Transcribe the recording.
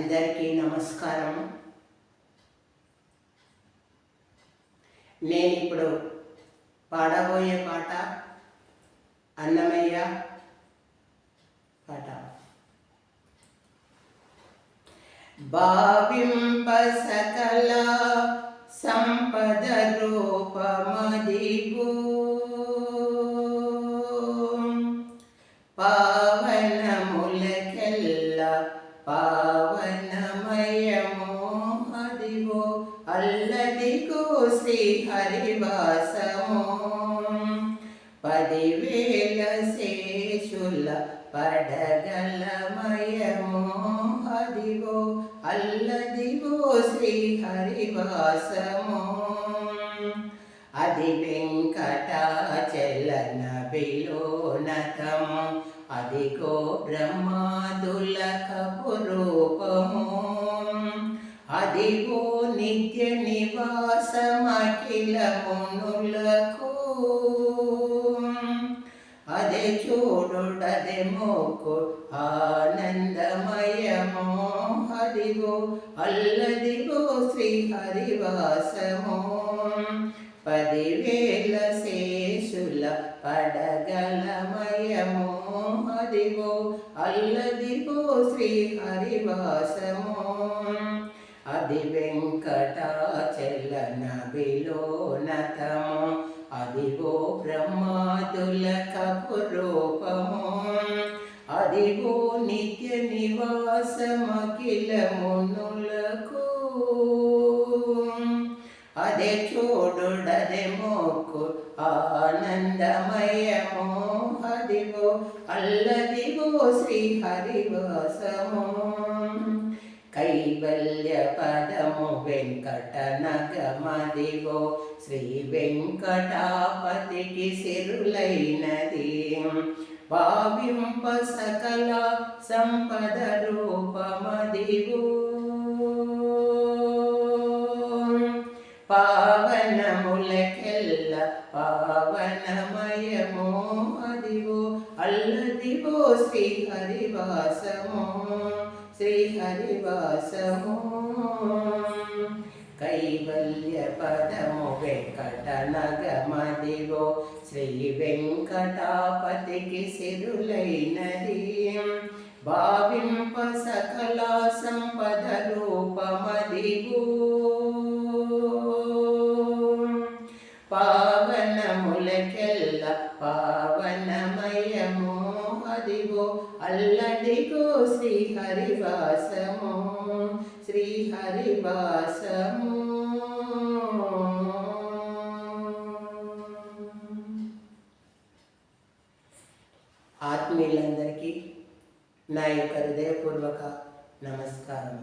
అందరికీ నమస్కారం. నేను ఇప్పుడు పాడబోయే పాట అన్నమయ్య పాట. భావింప సకల సంపద రూపమదిగో పావనములకెల్ల పావనమయమో అదిగో అల్లదిగో శ్రీ హరివాసమో 10,000 శేషుల పడగలమయమో అదిగో అల్లదిగో శ్రీ హరివాసమో అది వెంకటాచలన విలోనతము అదిగో బ్రహ్మాదులకపు రూపము అదిగో నిత్య నివాసమఖిల మునులకు అదే చూడుడదే మోకు ఆనందమయమో అదిగో అల్లదిగో శ్రీ హరివాసమో 10,000 శేషుల పడగలమయమో అదిగో అల్లదిగో శ్రీ హరివాసమో అది వెంకటాచలన విలోనతము అదిగో బ్రహ్మాదులకపు రూపము అదిగో నిత్య నివాసమఖిల మునులకు అదే చూడుడదే మోకు ఆనందమయమో అదిగో అల్లదిగో శ్రీ హరివాసమో కైవల్య పదము వెంకటనగమదిగో శ్రీ వెంకటాపతికి సిరులైనది భావింప సకల సంపద రూపమదిగో పావనములకెల్ల పావనమయమో అదిగో అల్లదిగో శ్రీ హరివాసమో శ్రీ హరివాసమో కైవల్య పదము వెంకటనగమదిగో శ్రీ వెంకటాపతికి సిరులైనది భావింప సకల సంపద రూపమదిగో పావనములకెల్ల పావనమయమో అదిగో అల్లదిగో శ్రీ హరివాసమో శ్రీ హరివాసమో. ఆత్మీయులందరికీ నా యొక్క హృదయపూర్వక నమస్కారం.